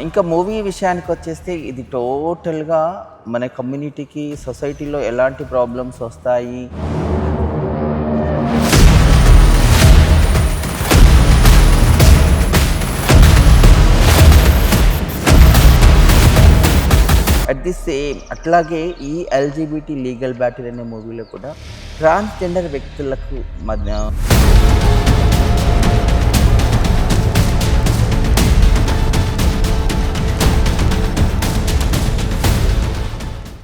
ఇంకా మూవీ విషయానికొచ్చేస్తే ఇది టోటల్‌గా మన కమ్యూనిటీకి, సొసైటీలో ఎలాంటి ప్రాబ్లమ్స్ వస్తాయి. అట్ ది సేమ్ అట్లాగే ఈ ఎల్‌జీబీటీ లీగల్ బ్యాటిల్ అనే మూవీలో కూడా ట్రాన్స్‌జెండర్ వ్యక్తులకు మధ్య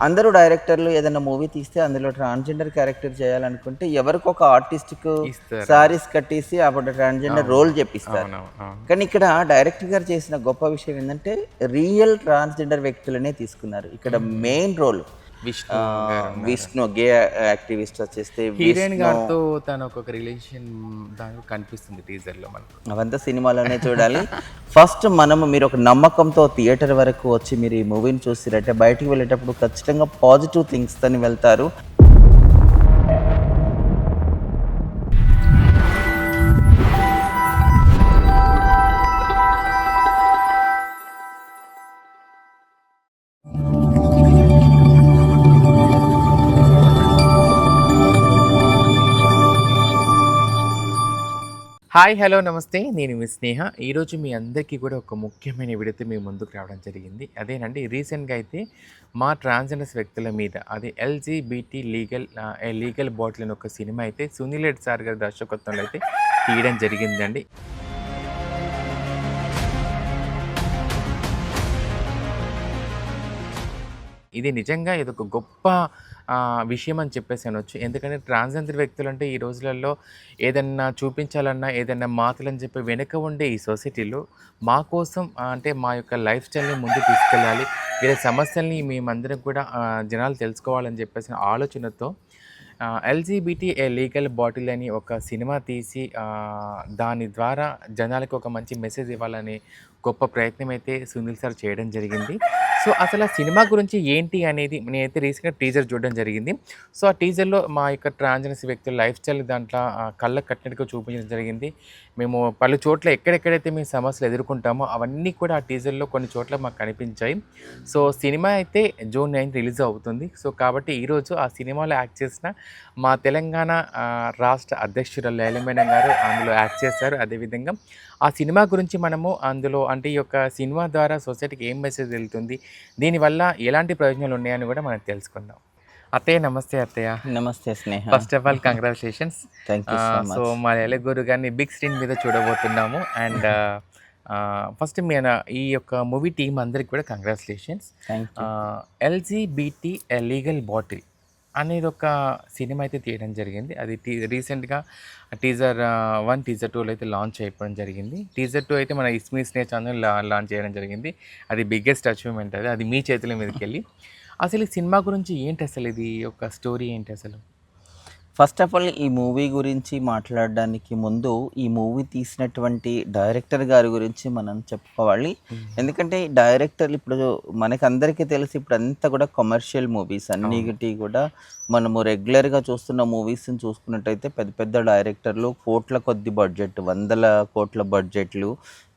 అందరూ డైరెక్టర్లు ఏదైనా మూవీ తీస్తే అందులో ట్రాన్స్‌జెండర్ క్యారెక్టర్ చేయాలనుకుంటే ఎవరికొక ఆర్టిస్ట్‌కు ఇస్తారు. సారీస్ కట్టేసి అప్పుడు ట్రాన్స్‌జెండర్ రోల్ చెప్పిస్తారు. అవును. కానీ ఇక్కడ డైరెక్టర్ గారు చేసిన గొప్ప విషయం ఏంటంటే రియల్ ట్రాన్స్‌జెండర్ వ్యక్తులనే తీసుకున్నారు. ఇక్కడ మెయిన్ రోల్ విష్ణు గారున్నారు. విష్ణు గే యాక్టివిస్ట్ వచ్చేస్తే హీరోయిన్ విష్ణు. గారితో తను ఒక్కొక్క రిలేషన్ దాంట్లో కనిపిస్తుంది టీజర్‌లో మనకు. అవంతా సినిమాలోనే చూడాలి. ఫస్ట్ మీరు ఒక నమ్మకంతో థియేటర్ వరకు వచ్చి మీరు ఈ మూవీని చూసిరంటే బయటికి వెళ్ళేటప్పుడు ఖచ్చితంగా పాజిటివ్ థింగ్స్‌తోని వెళ్తారు. హాయ్, హలో, నమస్తే. నేను మీ స్నేహ. ఈరోజు మీ అందరికీ కూడా ఒక ముఖ్యమైన వీడియోతో మీ ముందుకు రావడం జరిగింది. అదేనండి, రీసెంట్‌గా అయితే మా ట్రాన్స్‌జెండర్స్ వ్యక్తుల మీద అది ఎల్‌జీబీటీ లీగల్ బాటిల్ అనే ఒక సినిమా అయితే సునీల్ రెడ్డి సార్ గారి దర్శకత్వంలో అయితే తీయడం జరిగిందండి. ఇది నిజంగా ఇదొక గొప్ప విషయం అని చెప్పేసి అనొచ్చు. ఎందుకంటే ట్రాన్స్‌జెండర్ వ్యక్తులంటే ఈ రోజులలో ఏదన్నా చూపించాలన్నా, ఏదన్నా మాటలని చెప్పి వెనక ఉండే ఈ సొసైటీలో మా కోసం అంటే మా యొక్క లైఫ్ స్టైల్‌ని ముందుకు తీసుకెళ్ళాలి. వీళ్ళ సమస్యల్ని మేమందరం కూడా జనాలు తెలుసుకోవాలని చెప్పేసిన ఆలోచనతో ఎల్‌జీబీటీ లీగల్ బాటిల్ అని ఒక సినిమా తీసి దాని ద్వారా జనాలకు ఒక మంచి మెసేజ్ ఇవ్వాలని గొప్ప ప్రయత్నం అయితే సునీల్ సార్ చేయడం జరిగింది. సో అసలు ఆ సినిమా గురించి ఏంటి అనేది నేనైతే రీసెంట్‌గా టీజర్ చూడడం జరిగింది. సో ఆ టీజర్‌లో మా యొక్క ట్రాన్స్‌జెండర్స్ వ్యక్తుల లైఫ్ స్టైల్ దాంట్లో కళ్ళకు కట్టినట్టుగా చూపించడం జరిగింది. మేము పలు చోట్ల ఎక్కడెక్కడైతే మేము సమస్యలు ఎదుర్కొంటామో అవన్నీ కూడా ఆ టీజర్‌లో కొన్ని చోట్ల మాకు కనిపించాయి. సో సినిమా అయితే జూన్ 9 రిలీజ్ అవుతుంది. సో కాబట్టి ఈరోజు ఆ సినిమాలో యాక్ట్ చేసిన మా తెలంగాణ రాష్ట్ర అధ్యక్షురాలు లైలా మేడం గారు అందులో యాక్ట్ చేశారు. అదేవిధంగా ఆ సినిమా గురించి మనము అందులో అంటే ఈ యొక్క సినిమా ద్వారా సొసైటీకి ఏం మెసేజ్ వెళ్తుంది, దీనివల్ల ఎలాంటి ప్రయోజనాలు ఉన్నాయని కూడా మనం తెలుసుకుందాం. అత్తయ్య, నమస్తే అత్తయ్య. నమస్తే Sneha. First of all congratulations. Thank you so so much. మా లైలా గురు గారిని బిగ్ స్క్రీన్ మీద చూడబోతున్నాము. అండ్ ఫస్ట్ మన ఈ యొక్క మూవీ టీం అందరికి కూడా congratulations. Thank you. LGBT legal bottle అనేది ఒక సినిమా అయితే తీయడం జరిగింది. అది రీసెంట్‌గా టీజర్ 1, టీజర్ 2లో అయితే లాంచ్ అయిపోవడం జరిగింది. టీజర్ 2 అయితే మన ఇస్మీ స్నేహ ఛానల్ లాంచ్ చేయడం జరిగింది. అది బిగ్గెస్ట్ అచీవ్‌మెంట్ అది మీ చేతుల మీదకెళ్ళి. అసలు ఈ సినిమా గురించి ఏంటి, అసలు ఇది ఒక స్టోరీ ఏంటి అసలు? ఫస్ట్ ఆఫ్ ఆల్ ఈ మూవీ గురించి మాట్లాడడానికి ముందు ఈ మూవీ తీసినటువంటి డైరెక్టర్ గారి గురించి మనం చెప్పుకోవాలి. ఎందుకంటే డైరెక్టర్లు ఇప్పుడు మనకందరికీ తెలిసి ఇప్పుడు అంతా కూడా కమర్షియల్ మూవీస్ అన్నిటి కూడా మనము రెగ్యులర్గా చూస్తున్న మూవీస్ని చూసుకున్నట్టయితే పెద్ద పెద్ద డైరెక్టర్లు కోట్ల కొద్ది బడ్జెట్, వందల కోట్ల బడ్జెట్లు,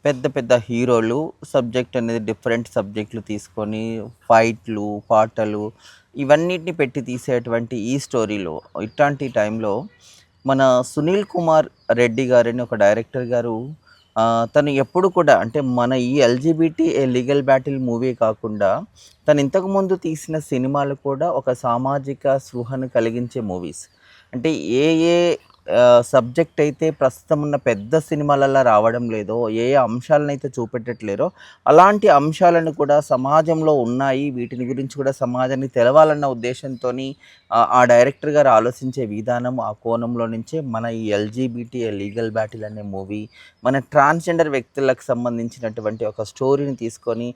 పెద్ద పెద్ద హీరోలు, సబ్జెక్ట్ అనేది డిఫరెంట్ సబ్జెక్టులు తీసుకొని ఫైట్లు, పాటలు ఇవన్నిటిని పెట్టి తీసేటువంటి ఈ స్టోరీలో ఇట్లాంటి టైంలో మన సునీల్ కుమార్ రెడ్డి గారని ఒక డైరెక్టర్ గారు తను ఎప్పుడు కూడా అంటే మన ఈ ఎల్‌జీబీటీ లీగల్ బ్యాటిల్ మూవీ కాకుండా తను ఇంతకుముందు తీసిన సినిమాలు కూడా ఒక సామాజిక స్పృహను కలిగించే మూవీస్. అంటే ఏ ఏ సబ్జెక్ట్ అయితే ప్రస్తుతం ఉన్న పెద్ద సినిమాలలో రావడం లేదో, ఏ ఏ అంశాలనైతే చూపెట్టట్లేరో అలాంటి అంశాలను కూడా సమాజంలో ఉన్నాయి, వీటిని గురించి కూడా సమాజానికి తెలవాలన్న ఉద్దేశంతోని ఆ డైరెక్టర్ గారు ఆలోచించే విధానం, ఆ కోణంలో నుంచే మన ఈ ఎల్‌జీబీటీ లీగల్ బ్యాటిల్ అనే మూవీ మన ట్రాన్స్‌జెండర్ వ్యక్తులకు సంబంధించినటువంటి ఒక స్టోరీని తీసుకొని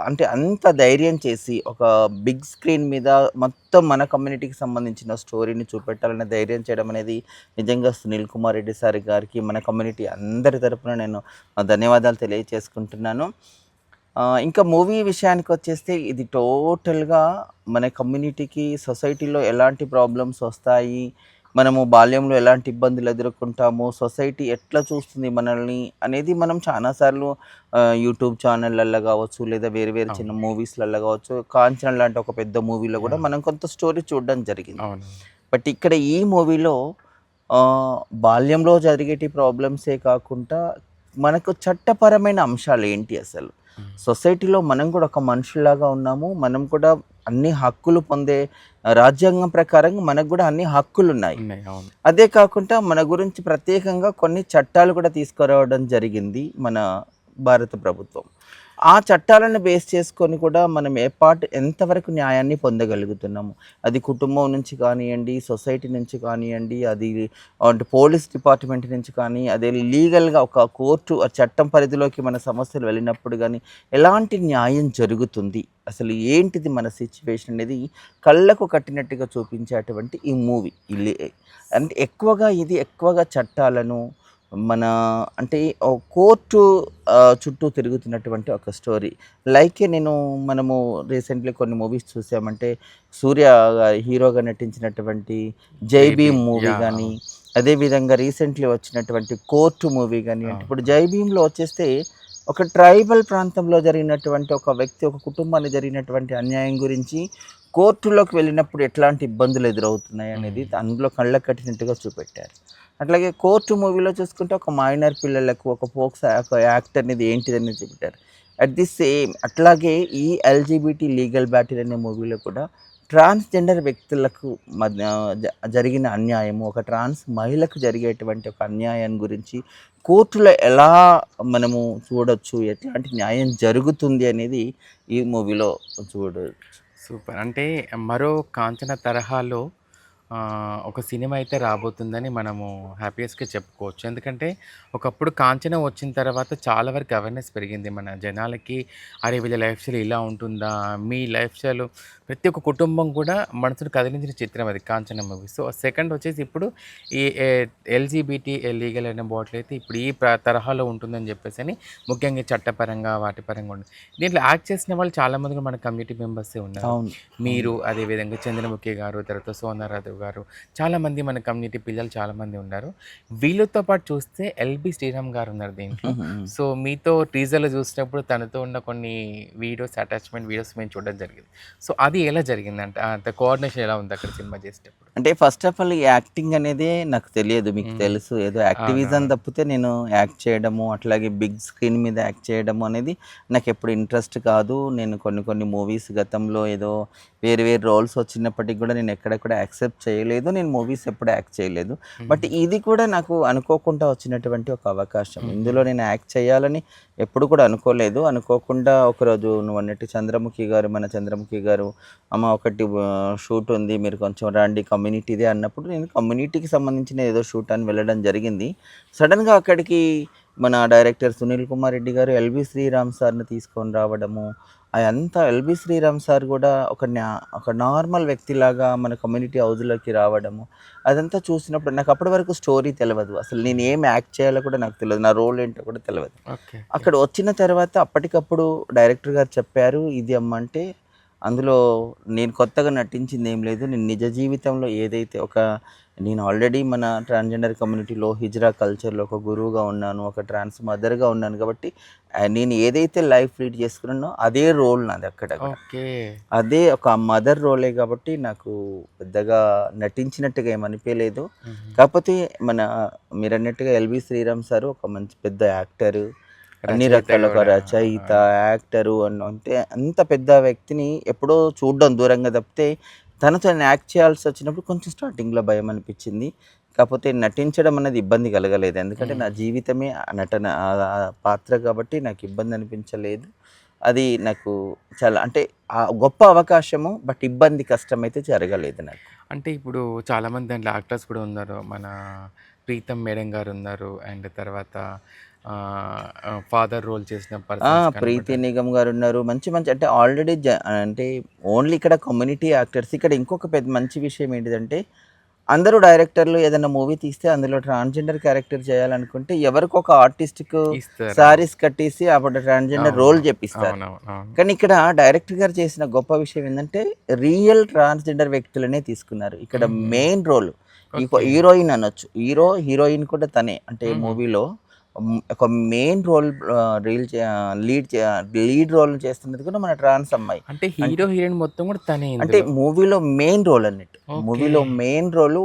అంటే అంత ధైర్యం చేసి ఒక బిగ్ స్క్రీన్ మీద మొత్తం మన కమ్యూనిటీకి సంబంధించిన స్టోరీని చూపెట్టాలనే ధైర్యం చేయడం అనేది నిజంగా సునీల్ కుమార్ రెడ్డి సార్ గారికి మన కమ్యూనిటీ అందరి తరపున నేను ధన్యవాదాలు తెలియజేసుకుంటున్నాను. ఇంకా మూవీ విషయానికి వచ్చేస్తే ఇది టోటల్గా మన కమ్యూనిటీకి, సొసైటీలో ఎలాంటి ప్రాబ్లమ్స్ వస్తాయి, మనము బాల్యంలో ఎలాంటి ఇబ్బందులు ఎదుర్కొంటాము, సొసైటీ ఎట్లా చూస్తుంది మనల్ని అనేది మనం చాలాసార్లు యూట్యూబ్ ఛానళ్ళల్లో కావచ్చు, లేదా వేరే వేరే చిన్న అవును. మూవీస్‌లల్లో కావచ్చు, 'కాంచన' లాంటి ఒక పెద్ద మూవీలో కూడా యాహ్! మనం కొంత స్టోరీ చూడడం జరిగింది. అవును. బట్ ఇక్కడ ఈ మూవీలో బాల్యంలో జరిగేటి ప్రాబ్లమ్సే కాకుండా మనకు చట్టపరమైన అంశాలు ఏంటి అసలు? హ్మ్. సొసైటీలో మనం కూడా ఒక మనుషుల్లాగా ఉన్నాము. మనం కూడా అన్ని హక్కులు పొందే రాజ్యాంగం ప్రకారంగా మనకు కూడా అన్ని హక్కులున్నాయి. ఉన్నాయి. అవును. అదే కాకుండా మన గురించి ప్రత్యేకంగా కొన్ని చట్టాలు కూడా తీసుకురావడం జరిగింది మన భారత ప్రభుత్వం. ఆ చట్టాలను బేస్ చేసుకొని కూడా మనం ఎంతవరకు న్యాయాన్ని పొందగలుగుతున్నాము. అది కుటుంబం నుంచి కానియండి, సొసైటీ నుంచి కానియండి, అది అంటే పోలీస్ డిపార్ట్మెంట్ నుంచి కానీ, అదే లీగల్‌గా ఒక కోర్టు ఆ చట్టం పరిధిలోకి మన సమస్యలు వెళ్ళినప్పుడు గానీ, ఎలాంటి న్యాయం జరుగుతుంది? అసలు ఏంటిది మన సిట్యుయేషన్ అనేది కళ్ళకు కట్టినట్టుగా చూపించేటువంటి ఈ మూవీ. అంటే ఎక్కువగా చట్టాలను మన అంటే కోర్టు చుట్టూ తిరుగుతున్నటువంటి ఒక స్టోరీ. మనము రీసెంట్‌లీ కొన్ని మూవీస్ చూసామంటే 'సూర్య' గారి హీరోగా నటించినటువంటి 'జై 'జై భీమ్' భీమ్' మూవీ యాహ్! గానీ, అవును. అదేవిధంగా రీసెంట్‌లీ వచ్చినటువంటి 'కోర్టు' మూవీ గానియండి. అవును. ఇప్పుడు 'జై భీమ్‌లో' వచ్చేస్తే ఒక ట్రైబల్ ప్రాంతంలో జరిగినటువంటి ఒక వ్యక్తి, ఒక కుటుంబానికి జరిగినటువంటి అన్యాయం గురించి కోర్టులోకి వెళ్ళినప్పుడు ఎట్లాంటి ఇబ్బందులు ఎదురవుతున్నాయనేది హ్మ్. అందులో కళ్ళకు కట్టినట్టుగా చూపెట్టారు. అట్లాగే 'కోర్టు' మూవీలో చూసుకుంటే ఒక మైనర్ పిల్లలకు ఒక ఒక యాక్ట్ అనేది ఏంటిదనేది చూపెట్టారు. అట్ ది సేమ్ అట్లాగే ఈ 'ఎల్‌జీబీటీ లీగల్ బ్యాటిల్' అనే మూవీలో కూడా ట్రాన్స్‌జెండర్ వ్యక్తులకు మధ్య జరిగిన అన్యాయము, ఒక ట్రాన్స్ మహిళకు జరిగేటువంటి ఒక అన్యాయం గురించి కోర్టులో ఎలా మనము చూడొచ్చు, ఎట్లాంటి న్యాయం జరుగుతుంది అనేది ఈ మూవీలో చూడొచ్చు. సూపర్. అంటే మరో 'కాంచన' తరహాలో ఒక సినిమా అయితే రాబోతుందని మనము హ్యాపీయెస్ట్‌గా చెప్పుకోవచ్చు. ఎందుకంటే ఒకప్పుడు 'కాంచన' వచ్చిన తర్వాత చాలా వరకు అవేర్‌నెస్ పెరిగింది మన జనాలకి. అరే! వీళ్ళ లైఫ్ స్టైల్ ఇలా ఉంటుందా? మీ లైఫ్ స్టైల్ ప్రతి ఒక్క కుటుంబం కూడా మనసును కదిలించిన చిత్రం అది 'కాంచన' మూవీ. సో, సెకండ్ వచ్చేసి ఇప్పుడు ఈ ఎల్‌జీబీటీ లీగల్ అనే బాటిల్ అయితే ఇప్పుడు ఈ తరహాలో ఉంటుందని చెప్పేసని ముఖ్యంగా చట్టపరంగా వాటి పరంగా ఉంది. దీంట్లో యాక్ట్ చేసిన వాళ్ళు చాలామంది కూడా మన కమ్యూనిటీ మెంబర్సే ఉన్నారు. అవును. అవును. మీరు, అదేవిధంగా చంద్రముఖి గారు, తర్వాత సోనారాధు గారు, చాలామంది మన కమ్యూనిటీ పిల్లలు చాలామంది ఉన్నారు. వీళ్ళతో పాటు చూస్తే ఎల్‌బి శ్రీరామ్ గారు ఉన్నారు దీంట్లో. హుహు. సో, మీతో టీజర్‌లో చూసినప్పుడు తనతో ఉన్న కొన్ని అటాచ్‌మెంట్ వీడియోస్ మేము చూడడం జరిగింది. సో, అది ఎలా జరిగిందంట? అంటే కోఆర్డినేషన్ ఎలా ఉంది అక్కడ సినిమా చేసేటప్పుడు? అంటే ఫస్ట్ ఆఫ్ ఆల్ ఈ యాక్టింగ్ అనేదే నాకు తెలియదు. మీకు హ్మ్. తెలుసు. ఏదో యాక్టివిజం అవునవును. తప్పితే నేను యాక్ట్ చేయడము, అట్లాగే బిగ్ స్క్రీన్ మీద యాక్ట్ చేయడము అనేది నాకెప్పుడు ఇంట్రెస్ట్ కాదు. నేను కొన్ని మూవీస్ గతంలో ఏదో వేరు వేరు రోల్స్ వచ్చినప్పటికి కూడా నేను ఎక్కడ కూడా యాక్సెప్ట్ చేయలేదు. నేను మూవీస్ ఎప్పుడు యాక్ట్ చేయలేదు. బట్ హుహు. ఇది కూడా నాకు అనుకోకుండా వచ్చినటువంటి ఒక అవకాశం. హుహు. ఇందులో నేను యాక్ట్ చేయాలని ఎప్పుడు కూడా అనుకోలేదు. అనుకోకుండా ఒకరోజు నువ్వన్నట్టు మన చంద్రముఖి గారు అమ్మ ఒకటి షూట్ ఉంది. మీరు కొంచెం రండి కమ్యూనిటీదే అన్నప్పుడు నేను కమ్యూనిటీకి సంబంధించిన ఏదో షూట్ అని వెళ్ళడం జరిగింది. సడెన్‌గా అక్కడికి మన డైరెక్టర్ సునీల్ కుమార్ రెడ్డి గారు ఎల్‌బి శ్రీరామ్ సార్‌ని తీసుకొని రావడము. అయంతా ఎల్‌బి శ్రీరామ్ సార్ గూడా ఒక నార్మల్ వ్యక్తిలాగా మన కమ్యూనిటీ హౌస్‌లోకి రావడము. అదంతా చూసినప్పుడు నాకు అప్పటి వరకు స్టోరీ తెలవదు. అసలు నేను హ్మ్. ఏం యాక్ట్ చేయాలో కూడా నాకు తెలవదు. నా రోల్ ఏంటో కూడా తెలవదు. ఓకే. ఓకే. అక్కడ వచ్చిన తర్వాత అప్పటికప్పుడు డైరెక్టర్ గారు చెప్పారు. ఇది అమ్మ అంటే అందులో నేను కొత్తగా నటించిందేం లేదు. నేను నిజ జీవితంలో ఏదైతే నేను ఆల్రెడీ మన ట్రాన్స్‌జెండర్ కమ్యూనిటీలో హిజ్రా కల్చర్‌లో ఒక గురువుగా ఉన్నాను. ఒక ట్రాన్స్ మదర్‌గా ఉన్నాను కాబట్టి నేను ఏదైతే లైఫ్ లీడ్ చేసుకున్నానో అదే రోల్ నాది అక్కడ. ఓకే. అదే ఒక మదర్ రోలే కాబట్టి నాకు పెద్దగా నటించినట్టుగా ఏమనిపియలేదు. హుహు. కాకపోతే మన మీరన్నట్టుగా ఎల్‌వి శ్రీరామ్ సారు ఒక మంచి పెద్ద యాక్టరు. అన్ని రచయిత రకాల ఒక గూడా. రచయిత, అవును. యాక్టరు అంటే అంత పెద్ద వ్యక్తిని ఎప్పుడో చూడడం దూరంగా తప్పితే తనతో నేను యాక్ట్ చేయాల్సొచ్చినప్పుడు కొంచెం స్టార్టింగ్‌లో భయమనిపిచ్చింది. కాపోతే నటించడం అనేది ఇబ్బంది కలగలేదు. ఎందుకంటే నా హ్మ్. జీవితమే ఆ నటన పాత్ర కాబట్టి నాకు ఇబ్బంది అనిపించలేదు. అది నాకు చాలా అంటే గొప్ప అవకాశము. బట్ ఇబ్బంది, కష్టమైతే జరగలేదు నాకు. అంటే ఇప్పుడు చాలామంది దాంట్లో యాక్టర్స్ కూడా ఉన్నారు. మన 'ప్రీతం మేడమ్' గారున్నారు. అండ్ తర్వాత ఫాదర్ రోల్ చేసిన పర్సన్స్ కనపడ్డారు. 'ప్రీతి నిగమ్' గారున్నారు. మంచి మంచి అంటే ఆల్రెడీ అంటే ఓన్లీ ఇక్కడ కమ్యూనిటీ యాక్టర్స్. ఇక్కడ ఇంకొక పెద్ద మంచి విషయం ఏంటిదంటే, అందరూ డైరెక్టర్లు ఏదైనా మూవీ తీస్తే అందులో ట్రాన్స్‌జెండర్ క్యారెక్టర్ చేయాలనుకుంటే ఎవరికో ఒక ఆర్టిస్ట్‌కు ఇస్తారు. అవును. శారీస్ కట్టేసి అప్పుడు ట్రాన్స్‌జెండర్ రోల్ అవునవును. జెప్పిస్తారు. అవునవును. అవును. కానీ ఇక్కడ డైరెక్టర్ గారు చేసిన గొప్ప విషయం ఏందంటే, రియల్ ట్రాన్స్‌జెండర్ వ్యక్తులనే తీసుకున్నారు. ఇక్కడ హుహు. Main role okay. హీరోయిన్ అనొచ్చు. హీరోయిన్ కూడా తనే. అంటే హుహు. మూవీలో ఒక మెయిన్ రోల్ లీడ్ రోల్ చేస్తున్నది కూడా మన ట్రాన్స్ అమ్మాయి. అంటే అంటే హీరో, హీరోయిన్ మొత్తం కూడా తనే అంటే ఇందులో. మూవీలో మెయిన్ రోల్ అన్నట్టు. ఓకే. మూవీలో మెయిన్ రోలు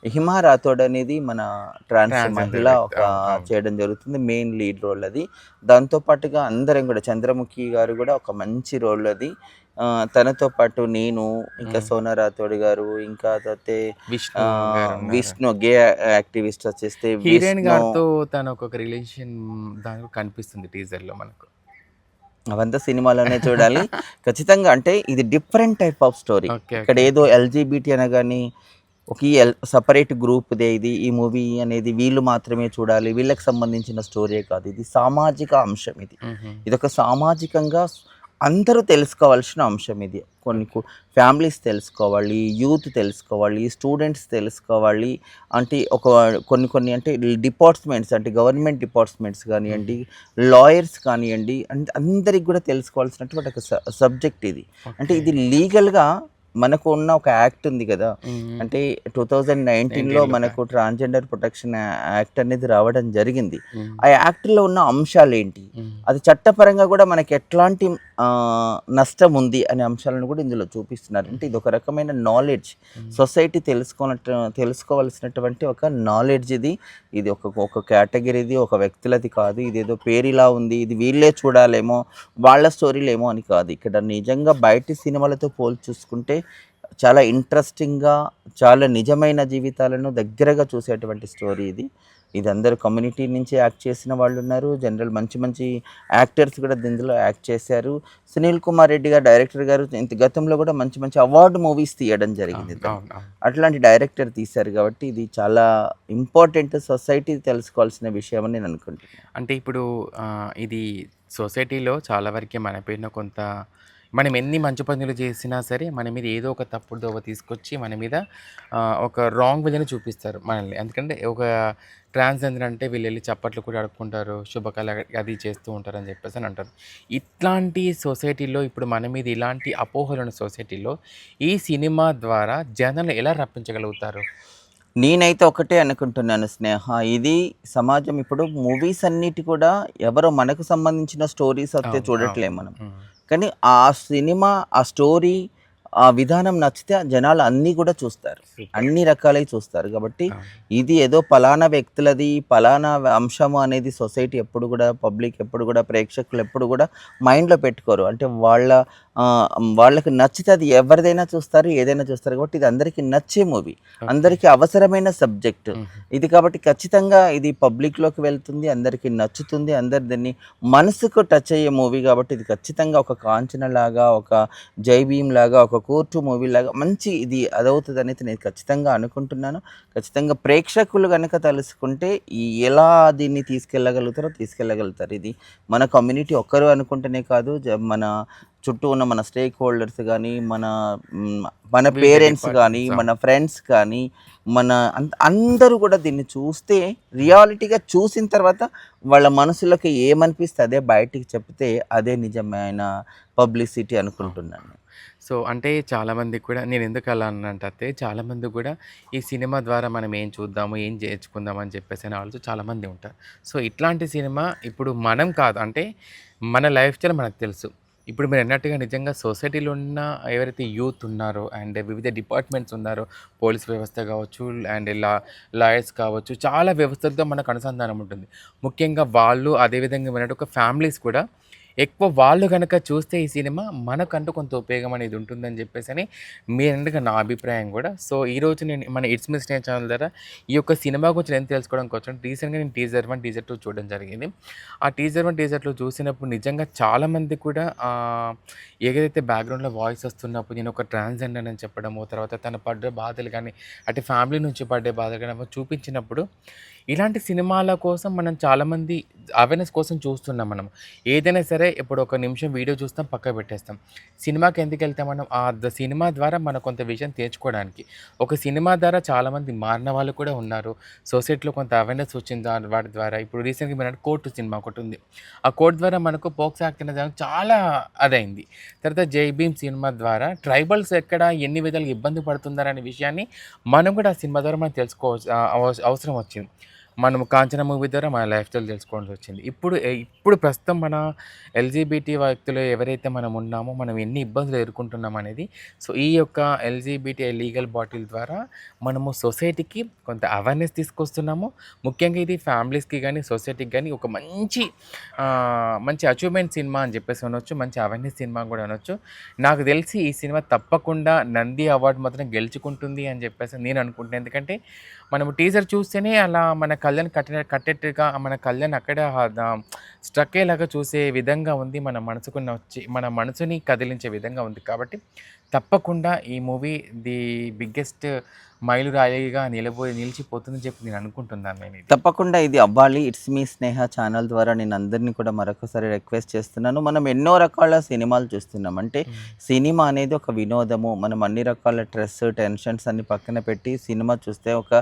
హిమా రాథోడ్ అనేది మన ట్రాన్స్ ట్రాన్స్‌జెండర్ మహిళ వ్యక్తి. ఒక అవును. అవును. చేయడం జరుగుతుంది. మెయిన్ లీడ్ రోల్ అది. దాంతో పాటుగా అందరం కూడా చంద్రముఖి గారు కూడా ఒక మంచి రోల్ అది. తనతో పాటు నేను, ఇంకా హ్మ్. సోనా రాథోడ్ గారు, ఇంకా అయితే విష్ణు గారున్నారు. విష్ణు గే యాక్టివిస్ట్ వచ్చేస్తే హీరోయిన్ విష్ణు. గారితో తను ఒకొక్క రిలేషన్ దాంట్లో కనిపిస్తుంది టీజర్‌లో మనకు. అవంతా సినిమాలోనే చూడాలి. ఖచ్చితంగా అంటే ఇది different type of story. Okay. ఇక్కడ ఓకే. ఏదో ఓకే. ఎల్‌జీబీటీ అనగాని ఒక సెపరేట్ గ్రూప్‌దే ఇది. ఈ మూవీ అనేది వీళ్ళు మాత్రమే చూడాలి. వీళ్ళకి సంబంధించిన స్టోరీయే కాదు. ఇది సామాజిక అంశం ఇది. హుహు. ఇదొక సామాజికంగా అందరూ తెలుసుకోవాల్సిన అంశం ఇది. కొన్ని ఓకే. ఫ్యామిలీస్ తెలుసుకోవాలి, యూత్ తెలుసుకోవాలి, స్టూడెంట్స్ తెలుసుకోవాలి. అంటే కొన్ని కొన్ని అంటే డిపార్ట్మెంట్స్ అంటే గవర్నమెంట్ డిపార్ట్మెంట్స్ హుహు. కానియండి, లాయర్స్ కానియండి, అందరికి కూడా తెలుసుకోవాల్సినటువంటి ఒక సబ్జెక్ట్ ఇది. అంటే ఓకే. ఇది లీగల్‌గా మనకు ఉన్న ఒక యాక్ట్ ఉంది కదా! హ్మ్. అంటే 2019లో 19లో మనకు ట్రాన్స్‌జెండర్ ప్రొటెక్షన్ యాక్ట్ అనేది రావడం జరిగింది. హ్మ్. ఆ యాక్ట్‌లో ఉన్న అంశాలేంటి? హ్మ్. అది చట్టపరంగా కూడా మనకి ఎట్లాంటి నష్టం ఉంది అనే అంశాలను కూడా ఇందులో చూపిస్తున్నారు. అంటే హుహు. ఇదొక రకమైన నాలెడ్జ్. హ్మ్. సొసైటీ తెలుసుకోవాల్సినటువంటి ఒక నాలెడ్జ్ ఇది. ఇది ఒక కేటగిరీది, ఒక వ్యక్తులది కాదు. ఇదేదో పేరిలా ఉంది. ఇది వీళ్ళే చూడాలేమో, వాళ్ళ స్టోరీలేమో అని కాదు. ఇక్కడ నిజంగా బయటి సినిమాలతో పోల్చి చూసుకుంటే చాలా ఇంట్రెస్టింగ్‌గా, చాలా నిజమైన జీవితాలను దగ్గరగా చూసేటువంటి స్టోరీ ఇది. ఇది అందరూ కమ్యూనిటీ నుంచి యాక్ట్ చేసిన వాళ్ళున్నారు. జనరల్ మంచి మంచి యాక్టర్స్ కూడా ఇందులో యాక్ట్ చేశారు. సునీల్ కుమార్ రెడ్డి గారు డైరెక్టర్ గారు గతంలో కూడా మంచి మంచి అవార్డ్ మూవీస్ తీయడం జరిగింది అవును. తను. అవును. అవును. అట్లాంటి డైరెక్టర్ తీశారు కాబట్టి ఇది చాలా ఇంపార్టెంట్, సొసైటీ తెలుసుకోవాల్సిన విషయం అని నేను అనుకుంటున్నాను. అంటే ఇప్పుడు ఇది సొసైటీలో చాలా వరకే మన పైన కొంత మనం ఎన్ని మంచి పనులు చేసినా సరే, మన మీద ఏదో ఒక తప్పుడు దోవ తీసుకొచ్చి మన మీద ఒక రాంగ్ వేలోనే చూపిస్తారు మనల్ని. ఎందుకంటే ఒక ట్రాన్స్‌జెండర్ అంటే వీళ్ళెళ్లి చప్పట్లు కూడా అడుక్కుంటారు. శుభకళ అది చేస్తూ ఉంటారని చెప్పేసని అంటారు. ఇట్లాంటి సొసైటీలో ఇప్పుడు మన మీద ఇలాంటి అపోహలున్న సొసైటీలో ఈ సినిమా ద్వారా జనాల్ని ఎలా రప్పించగలుగుతారు? నేనైతే ఒకటే అనుకుంటున్నాను స్నేహ. ఇది సమాజం ఇప్పుడు మూవీస్ అన్నిటి కూడా ఎవరో మనకు సంబంధించిన స్టోరీస్ వస్తే అవును. అవును. చూడట్లేదు మనం. హ్మ్. కానీ ఆ సినిమా, ఆ స్టోరీ, ఆ విధానం నచ్చితే జనాలు అన్నీ కూడా చూస్తారు. సూపర్. అన్ని రకాలవి చూస్తారు. కాబట్టి అవును. ఇది ఏదో పలానా వ్యక్తులది, పలానా అంశము అనేది సొసైటీ ఎప్పుడు కూడా, పబ్లిక్ ఎప్పుడు కూడా, ప్రేక్షకులు ఎప్పుడు కూడా మైండ్‌లో పెట్టుకోరు. అంటే వాళ్ళకి నచ్చితే అది ఎవరిదైనా చూస్తారు, ఏదైనా చూస్తారు. కాబట్టి ఇది అందరికీ నచ్చే మూవీ. ఓకే. అందరికీ అవసరమైన సబ్జెక్ట్. హుహు. ఇది కాబట్టి ఖచ్చితంగా ఇది పబ్లిక్‌లోకి వెళ్తుంది. అందరికీ నచ్చుతుంది. అందరు దీన్ని మనసుకు టచ్ అయ్యే మూవీ కాబట్టి ఇది ఖచ్చితంగా ఒక 'కాంచన' లాగా, ఒక 'జై భీమ్' లాగా, ఒక కోర్టు మూవీ లాగా మంచి ఇది అదవుతదనైతే నేను ఖచ్చితంగా అనుకుంటున్నాను. ఖచ్చితంగా ప్రేక్షకులు గనక తలుసుకుంటే ఎలా దీన్ని తీసుకెళ్ళగలుగుతారు. ఇది మన కమ్యూనిటీ ఒక్కరు అనుకుంటేనే కాదు, మన చుట్టూ ఉన్న మన స్టేక్ హోల్డర్స్ గానీ, మన వివిధ పేరెంట్స్ గానీ, డిపార్ట్‌మెంట్స్. మన అవును. ఫ్రెండ్స్ కానీ, మన అందరూ కూడా దీన్ని చూస్తే రియాలిటీగా చూసిన తర్వాత వాళ్ళ మనసులోకి ఏమనిపిస్తే అదే బయటికి చెప్తే అదే నిజమైన పబ్లిసిటీ అవును. అనుకుంటున్నాను. సో, అంటే చాలామందికి కూడా నేనెందుకు అలా అన్నానంటే, చాలామంది కూడా ఈ సినిమా ద్వారా మనం ఏం చూద్దాము, ఏం నేర్చుకుందాం అని చెప్పేసని ఆలోచన చాలామంది ఉంటారు. సో, ఇట్లాంటి సినిమా ఇప్పుడు మనం కాదు అంటే మన లైఫ్ స్టైల్ మనకు తెలుసు. ఇప్పుడు మీరన్నట్టుగా నిజంగా సొసైటీలో ఉన్న ఎవరైతే యూత్ ఉన్నారో అండ్ వివిధ డిపార్ట్‌మెంట్స్ ఉన్నారో, పోలీస్ వ్యవస్థ కావచ్చు అండ్ లాయర్స్ కావచ్చు, చాలా వ్యవస్థలతో మనకు అనుసంధానం ఉంటుంది. ముఖ్యంగా వాళ్ళు అదేవిధంగా మీరన్నట్టు ఒక ఫ్యామిలీస్ కూడా ఎక్కువ వాళ్ళు గనక చూస్తే ఈ సినిమా మనకంటూ కొంత ఉపయోగం అనేది ఉంటుందని చెప్పేసని మీరన్నట్టుగా నా అభిప్రాయం కూడా. సో, ఈరోజు నేను మన ఇట్స్ మీ స్నేహ ఛానల్ ద్వారా ఈ యొక్క సినిమా గురించి నేను తెలుసుకోవడం కోసం రీసెంట్‌గా నేను టీజర్ 1, టీజర్ 2 చూడడం జరిగింది. ఆ టీజర్ 1, టీజర్ 2 చూసినప్పుడు నిజంగా చాలామంది కూడా ఏదైతే బ్యాక్‌గ్రౌండ్‌లో వాయిస్ వస్తున్నప్పుడు నేను ఒక ట్రాన్స్‌జెండర్ అని చెప్పడము, తర్వాత తను పడ్డ బాధలు గానీ, అటు ఫ్యామిలీ నుంచి పడ్డే బాధలు గానీ చూపించినప్పుడు ఇలాంటి సినిమాల కోసం మనం చాలామంది అవేర్‌నెస్ కోసం చూస్తున్నాం మనం. ఏదైనా సరే ఇప్పుడు ఒక నిమిషం వీడియో చూస్తాం, పక్కకు పెట్టేస్తాం. సినిమాకి ఎందుకెళ్తాం మనం? సినిమా ద్వారా మనం కొంత విషయం నేర్చుకోవడానికి. ఒక సినిమా ద్వారా చాలామంది మారిన వాళ్ళు కూడా ఉన్నారు. సొసైటీలో కొంత అవేర్‌నెస్ వచ్చిన వాటి ద్వారా ఇప్పుడు రీసెంట్‌గా మీరన్నట్టు 'కోర్టు' సినిమా ఒకటుంది. ఆ 'కోర్ట్' ద్వారా మనకు పోక్సో యాక్ట్ అనే దానికి చాలా అదైంది. తర్వాత 'జై భీమ్' సినిమా ద్వారా ట్రైబల్స్ ఎక్కడ ఎన్ని విధాలుగా ఇబ్బంది పడుతున్నారనే విషయాన్ని మనం కూడా ఆ సినిమా ద్వారా మనం తెలుసుకోవాల్సి అవసరం వచ్చింది. మనం 'కాంచన' మూవీ ద్వారా మన లైఫ్ స్టైల్ తెలుసుకోవాల్సి వచ్చింది. ఇప్పుడు ప్రస్తుతం మన ఎల్‌జీబీటీ వ్యక్తులు ఎవరైతే మనం ఉన్నామో, మనం ఎన్ని ఇబ్బందులు ఎదుర్కొంటున్నాం అనేది, సో ఈ యొక్క ఎల్‌జీబీటీ లీగల్ బాటిల్ ద్వారా మనము సొసైటీకి కొంత అవేర్‌నెస్ తీసుకొస్తున్నాము. ముఖ్యంగా ఇది ఫ్యామిలీస్‌కి గానీ, సొసైటీకి గానీ ఒక మంచి అచీవ్‌మెంట్ సినిమా అని చెప్పేసి అనొచ్చు. మంచి అవేర్‌నెస్ సినిమా కూడా అనొచ్చు. నాకు తెలిసి ఈ సినిమా తప్పకుండా నంది అవార్డ్ మాత్రం గెలుచుకుంటుంది అని చెప్పేసి నేను అనుకుంటున్నాను. ఎందుకంటే మనము టీజర్ చూస్తేనే అలా మన కళ్ళని కట్టేట్టుగా మన కళ్ళని అక్కడే స్ట్రక్ అయ్యేలాగా చూసే విధంగా ఉంది. మన మనసుని కదిలించే విధంగా ఉంది. కాబట్టి తప్పకుండా ఈ మూవీ ది బిగ్గెస్ట్ మైలురాయిగా నిలిచిపోతుందని చెప్పి నేను అనుకుంటున్నాను నేనిది. తప్పకుండా ఇది అవ్వాలి. ఇట్స్ మీ స్నేహ ఛానల్ ద్వారా నేను అందరిని కూడా మరొకసారి రిక్వెస్ట్ చేస్తున్నాను. మనం ఎన్నో రకాల సినిమాలు చూస్తున్నాం. అంటే సినిమా అనేది ఒక వినోదము. మనం అన్ని రకాల స్ట్రెస్, టెన్షన్స్ అన్ని పక్కన పెట్టి సినిమా చూస్తే ఒక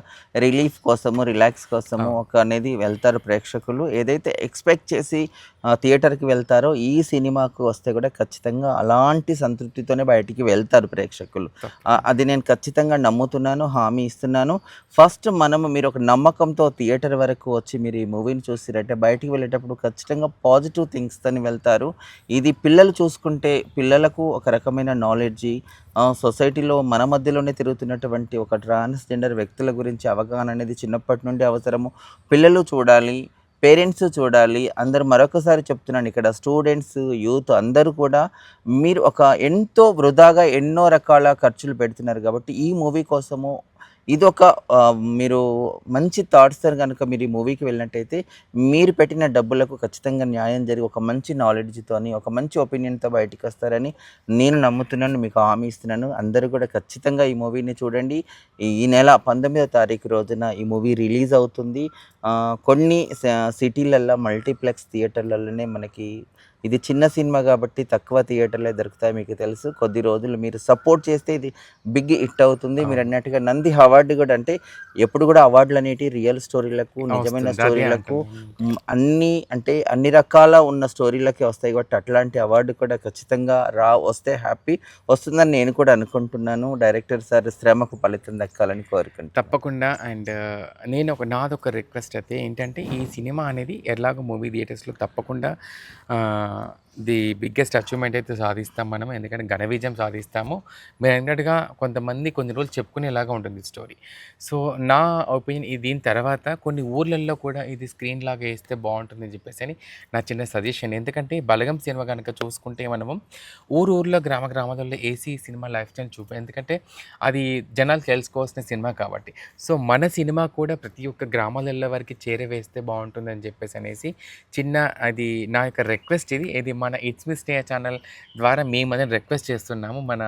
రిలీఫ్ కోసము, రిలాక్స్ కోసము అవును. అనేది వెళ్తారు ప్రేక్షకులు. ఏదైతే ఎక్స్‌పెక్ట్ చేసి థియేటర్‌కి వెళ్తారో ఈ సినిమాకు వస్తే కూడా ఖచ్చితంగా అలాంటి సంతృప్తితోనే బయటికి వెళ్తారు ప్రేక్షకులు. అది నేను ఖచ్చితంగా నమ్ముతున్నాను, హామీ ఇస్తున్నాను. ఫస్ట్ మీరు ఒక నమ్మకంతో థియేటర్ వరకు వచ్చి మీరు ఈ మూవీని చూసిరంటే బయటికి వెళ్ళేటప్పుడు ఖచ్చితంగా పాజిటివ్ థింగ్స్తోని వెళ్తారు. ఇది పిల్లలు చూసుకుంటే పిల్లలకు ఒక రకమైన నాలెడ్జి, సొసైటీలో మన మధ్యలోనే తిరుగుతున్నటువంటి ఒక ట్రాన్స్‌జెండర్ వ్యక్తుల గురించి అవగాహన అనేది చిన్నప్పటి నుండి అవసరము. పిల్లలు చూడాలి, పేరెంట్స్ చూడాలి. అందరూ మరొకసారి చెప్తున్నాను ఇక్కడ స్టూడెంట్స్, యూత్ అందరూ కూడా మీరు ఎంతో వృధాగా ఎన్నో రకాల ఖర్చులు పెడుతున్నారు కాబట్టి ఈ మూవీ కోసము ఇదొక మీరు మంచి థాట్స్‌తో గనుక మీరు ఈ మూవీకి వెళ్ళినట్టయితే మీరు పెట్టిన డబ్బులకు ఖచ్చితంగా న్యాయం జరిగి ఒక మంచి నాలెడ్జ్‌తోని, ఒక మంచి ఒపీనియన్‌తో బయటికొస్తారని నేను నమ్ముతున్నాను. మీకు హామీ ఇస్తున్నాను. అందరూ కూడా ఖచ్చితంగా ఈ మూవీని చూడండి. ఈ నెల 19వ తారీఖు రోజున ఈ మూవీ రిలీజ్ అవుతుంది. కొన్ని సిటీలల్లో మల్టీప్లెక్స్ థియేటర్లలోనే మనకి ఇది చిన్న సినిమా కాబట్టి తక్కువ థియేటర్‌లే దొరుకుతాయి మీకు తెలుసు. కొద్ది రోజులు మీరు సపోర్ట్ చేస్తే ఇది బిగ్ హిట్ అవుతుంది. అవును. మీరన్నట్టుగా నంది అవార్డు కూడా అంటే ఎప్పుడు కూడా అవార్డులనేటివి రియల్ స్టోరీలకు, నిజమైన వస్తుంది. అదే స్టోరీలకు అంటున్నాను. అన్ని రకాల ఉన్న స్టోరీలకే వస్తాయి కాబట్టి అట్లాంటి అవార్డు కూడా ఖచ్చితంగా వస్తే హ్యాపీ. వస్తుందని నేను కూడా అనుకుంటున్నాను. డైరెక్టర్ సార్ శ్రమకు ఫలితం దక్కాలని కోరుకుంటున్నాను. తప్పకుండా. నాదొక రిక్వెస్ట్ అయితే ఏంటంటే, ఈ సినిమా అనేది ఎలాగో మూవీ థియేటర్స్‌లో తప్పకుండా ది బిగ్గెస్ట్ అచీవ్‌మెంట్ అయితే సాధిస్తాం మనం. ఎందుకంటే ఘన విజయం సాధిస్తాము. మీరన్నట్టుగా కొంతమంది కొన్ని రోజులు చెప్పుకునేలాగా ఉంటుంది స్టోరీ. సో, నా ఒపీనియన్ దీని తర్వాత కొన్ని ఊర్లల్లో కూడా ఇది స్క్రీన్ లాగా ఏస్తే బావుంటుందని చెప్పేసని నా చిన్న సజెషన్. ఎందుకంటే 'బలగం' సినిమా గనక చూసుకుంటే మనము ఊర్లో, గ్రామాలలో ఏసి సినిమా లైఫ్ స్టైల్ ఎందుకంటే అది జనాలు తెలుసుకోవాల్సిన సినిమా కాబట్టి. సో, మన సినిమా కూడా ప్రతి ఒక్క గ్రామాలలో వరకు చేరవేస్తే బావుంటుందని చెప్పేసనేసి అది నా యొక్క రిక్వెస్ట్ ఇది మన ఇట్స్ మీ స్నేహ ఛానల్ ద్వారా మేమందరం రిక్వెస్ట్ చేస్తున్నాము. మన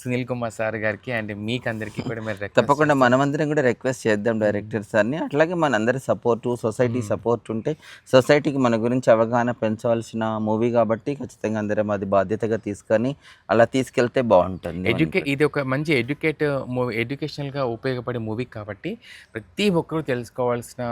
సునీల్ కుమార్ సార్ గారికి అండ్ మీకందరికీ కూడా మేము రిక్వెస్ట్ తప్పకుండా చేస్తున్నాం. మనమందరం కూడా రిక్వెస్ట్ చేద్దాం డైరెక్టర్ సార్‌ని. అట్లాగే మనందరి సపోర్టు, సొసైటీ సపోర్ట్ ఉంటే సొసైటీకి మన గురించి అవగాహన పెంచవలసిన మూవీ కాబట్టి ఖచ్చితంగా అందరం అది బాధ్యతగా తీసుకొని అలా తీసుకెళ్తే బావుంటుంది. ఇది ఒక మంచి ఎడ్యుకేషనల్‌గా ఉపయోగపడే మూవీ కాబట్టి ప్రతి ఒక్కరు తెలుసుకోవాల్సిన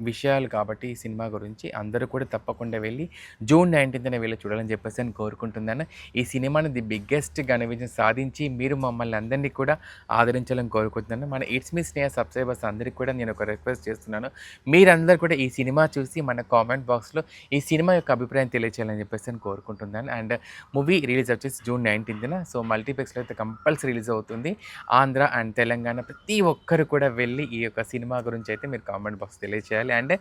విషయాలు కాబట్టి ఈ సినిమా గురించి అందరూ కూడా తప్పకుండా వెళ్ళి జూన్ 19న వెళ్ళి చూడాలని చెప్పేసి నేను కోరుకుంటున్నాను. ఈ సినిమాని ది బిగ్గెస్ట్ ఘన విజయం సాధించి మీరు మమ్మల్ని అందరినీ కూడా ఆదరించాలని కోరుకుంటున్నాను. మన ఇట్స్ మీ స్నేహ సబ్స్క్రైబర్స్ అందరికీ కూడా నేను ఒక రిక్వెస్ట్ చేస్తున్నాను. మీరందరూ కూడా ఈ సినిమా చూసి మన కామెంట్ బాక్స్‌లో ఈ సినిమా యొక్క అభిప్రాయం తెలియచేయాలని చెప్పేసి నేను కోరుకుంటున్నాను. అండ్ మూవీ రిలీజ్ వచ్చేసి జూన్ 19న. సో, మల్టీప్లెక్స్‌లో అయితే కంపల్సరీ రిలీజ్ అవుతుంది. ఆంధ్ర అండ్ తెలంగాణ ప్రతి ఒక్కరు కూడా వెళ్ళి ఈ యొక్క సినిమా గురించి అయితే మీరు కామెంట్ బాక్స్ తెలియచేయాలి. అండ్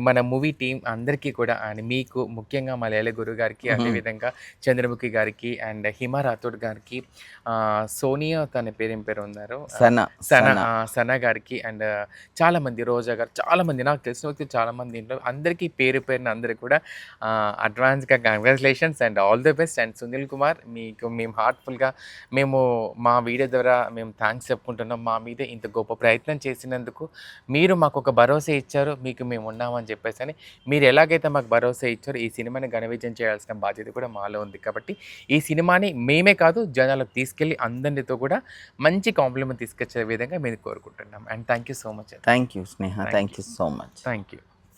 మన మూవీ టీమ్ అందరికీ కూడా అండ్ మీకు ముఖ్యంగా మలయాళీ గురు గారికి, అదేవిధంగా చంద్రముఖి గారికి అండ్ హిమ రాథోడ్ గారికి, సోనియా తన పేరేం పేరు ఉన్నారు సన సన సన సన గారికి అండ్ చాలామంది రోజా గారు, చాలామంది నాకు తెలిసిన వ్యక్తులు చాలామంది ఇంట్లో అందరికీ పేరు పేరున అందరికీ కూడా అడ్వాన్స్గా congratulations and all the best. And Sunil Kumar, మీకు మేము హార్ట్ఫుల్గా మేము మా వీడియో ద్వారా మేము థ్యాంక్స్ చెప్పుకుంటున్నాం. మా మీద ఇంత గొప్ప ప్రయత్నం చేసినందుకు మీరు మాకు ఒక భరోసా ఇచ్చారు, మీకు మేము ఉన్నామని చెప్పేసి అని. మీరు ఎలాగైతే మాకు భరోసా ఇచ్చారో ఈ సినిమాని ఘన విజయం చేయాల్సిన బాధ్యత కూడా మాలో ఉంది. కాబట్టి ఈ సినిమాని మేమే కాదు జనాలకు తీసుకెళ్ళి అందరితో కూడా మంచి కాంప్లిమెంట్ తీసుకొచ్చే విధంగా మేము కోరుకుంటున్నాం. And thank you so much. Thank you Sneha, Thank thank you so much. Thank you.